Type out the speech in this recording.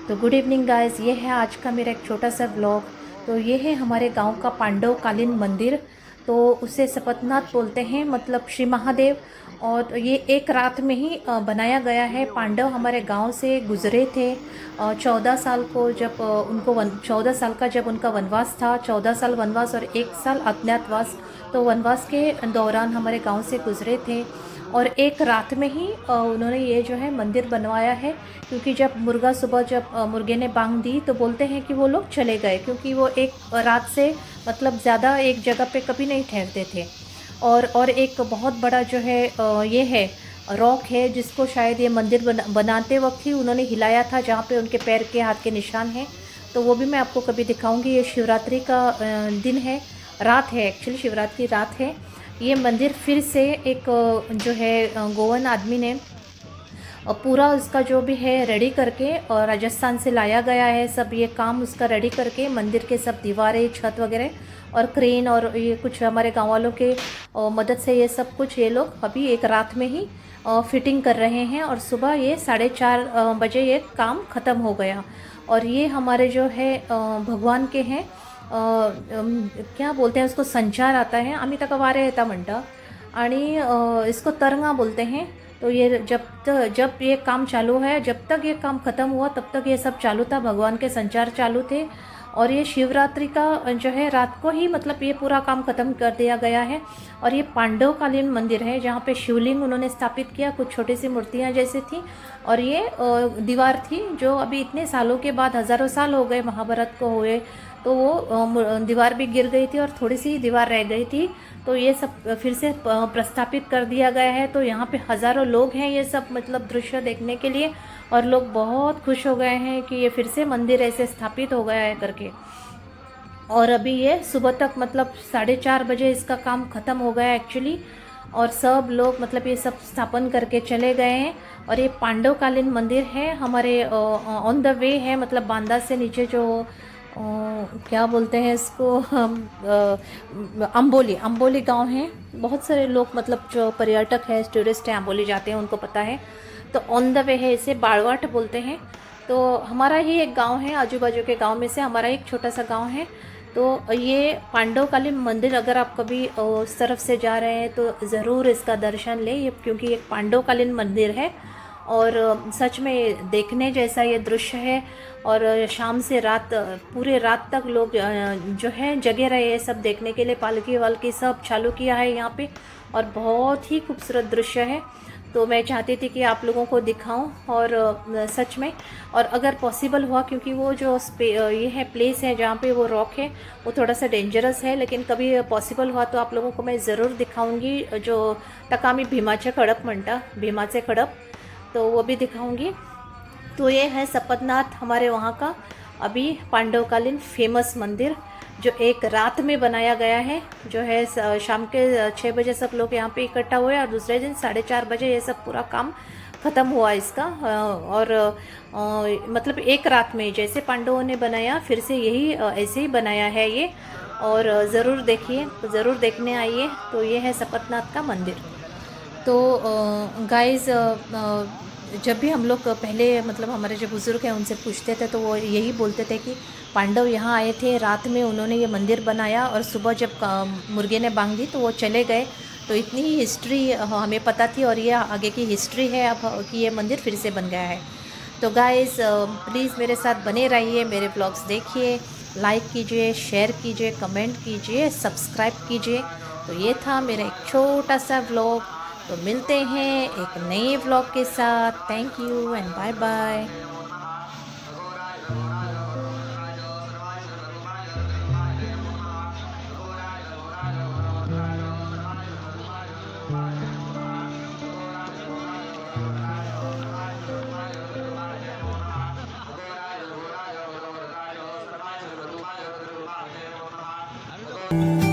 तो good evening guys, ये है आज का मेरा एक छोटा सा ब्लॉग। तो ये है हमारे गांव का पांडव कालीन मंदिर। तो उसे सपतनाथ बोलते हैं, मतलब श्री महादेव। और ये एक रात में ही बनाया गया है। पांडव हमारे गांव से गुजरे थे 14 साल को, जब उनको 14 साल का जब उनका वनवास था। 14 साल वनवास और 1 साल अज्ञातवास। तो वनवास के दौरान हमारे गांव से गुजरे थे और एक रात में ही उन्होंने ये जो है मंदिर बनवाया है। क्योंकि जब मुर्गा सुबह जब मुर्गे ने बांग दी तो बोलते हैं कि वो लोग चले गए, क्योंकि वो एक रात से मतलब ज़्यादा एक जगह पे कभी नहीं ठहरते थे। और एक बहुत बड़ा जो है ये है रॉक है, जिसको शायद ये मंदिर बनाते वक्त ही उन्होंने हिलाया था, जहाँ पे उनके पैर के हाथ के निशान हैं। तो वो भी मैं आपको कभी दिखाऊंगी। ये शिवरात्रि का दिन है, रात है, एक्चुअली शिवरात्रि रात है। ये मंदिर फिर से एक जो है गोवन आदमी ने पूरा उसका जो भी है रेडी करके और राजस्थान से लाया गया है। सब ये काम उसका रेडी करके मंदिर के सब दीवारें, छत वगैरह और क्रेन और ये कुछ हमारे गांव वालों के मदद से ये सब कुछ ये लोग अभी एक रात में ही फिटिंग कर रहे हैं। और सुबह ये 4:30 बजे ये काम ख़त्म हो गया। और ये हमारे जो है भगवान के हैं, क्या बोलते हैं उसको, संचार आता है, आम्ही तक वारे येता म्हणता आणि इसको तरंगा बोलते हैं। तो ये जब ये काम चालू है, जब तक ये काम ख़त्म हुआ तब तक ये सब चालू था, भगवान के संचार चालू थे। और ये शिवरात्रि का जो है रात को ही मतलब ये पूरा काम ख़त्म कर दिया गया है। और ये पांडवकालीन मंदिर है, जहाँ पे शिवलिंग उन्होंने स्थापित किया, कुछ छोटी सी मूर्तियाँ जैसी थी। और ये दीवार थी जो अभी इतने सालों के बाद, हज़ारों साल हो गए महाभारत को हुए, तो वो दीवार भी गिर गई थी और थोड़ी सी दीवार रह गई थी। तो ये सब फिर से प्रस्तापित कर दिया गया है। तो यहाँ पे हज़ारों लोग हैं ये सब मतलब दृश्य देखने के लिए, और लोग बहुत खुश हो गए हैं कि ये फिर से मंदिर ऐसे स्थापित हो गया है करके। और अभी ये सुबह तक मतलब 4:30 बजे इसका काम ख़त्म हो गया एक्चुअली। और सब लोग मतलब ये सब स्थापन करके चले गए हैं। और ये पांडवकालीन मंदिर है हमारे ऑन द वे है, मतलब बांदा से नीचे जो क्या बोलते हैं इसको हम, अम्बोली अम्बोली गांव है। बहुत सारे लोग मतलब जो पर्यटक है, टूरिस्ट हैं, अम्बोली जाते हैं, उनको पता है। तो ऑन द वे है, इसे बाड़वाट बोलते हैं। तो हमारा ही एक गांव है, आजू बाजू के गांव में से हमारा एक छोटा सा गांव है। तो ये पांडवकालीन मंदिर, अगर आप कभी उस तरफ से जा रहे हैं तो ज़रूर इसका दर्शन लें, ये क्योंकि एक पांडवकालीन मंदिर है। और सच में देखने जैसा ये दृश्य है। और शाम से रात, पूरे रात तक लोग जो है जगे रहे हैं सब देखने के लिए। पालकी वालकी सब चालू किया है यहाँ पे, और बहुत ही खूबसूरत दृश्य है। तो मैं चाहती थी कि आप लोगों को दिखाऊं, और सच में, और अगर पॉसिबल हुआ, क्योंकि वो जो ये है प्लेस है जहाँ पे वो रॉक है, वो थोड़ा सा डेंजरस है, लेकिन कभी पॉसिबल हुआ तो आप लोगों को मैं ज़रूर दिखाऊंगी। जो तकामी भीमाचे खडक म्हणता, भीमाचे खडक, तो वो भी दिखाऊंगी। तो ये है सपतनाथ, हमारे वहाँ का अभी पांडवकालीन फेमस मंदिर, जो एक रात में बनाया गया है। जो है शाम के 6 बजे सब लोग यहाँ पे इकट्ठा हुए, और दूसरे दिन 4:30 बजे ये सब पूरा काम ख़त्म हुआ इसका। और मतलब एक रात में जैसे पांडवों ने बनाया, फिर से यही ऐसे ही बनाया है ये। और ज़रूर देखिए, ज़रूर देखने आइए। तो ये है सपतनाथ का मंदिर। तो गाइस, जब भी हम लोग पहले मतलब हमारे जो बुज़ुर्ग हैं उनसे पूछते थे, तो वो यही बोलते थे कि पांडव यहाँ आए थे, रात में उन्होंने ये मंदिर बनाया, और सुबह जब मुर्गे ने बांग दी तो वो चले गए। तो इतनी ही हिस्ट्री हमें पता थी, और ये आगे की हिस्ट्री है अब कि ये मंदिर फिर से बन गया है। तो गाइस, प्लीज़ मेरे साथ बने रहिए, मेरे ब्लॉग्स देखिए, लाइक कीजिए, शेयर कीजिए, कमेंट कीजिए, सब्सक्राइब कीजिए। तो ये था मेरा एक छोटा सा व्लॉग। तो मिलते हैं एक नए व्लॉग के साथ। Thank you and bye bye. Thank you.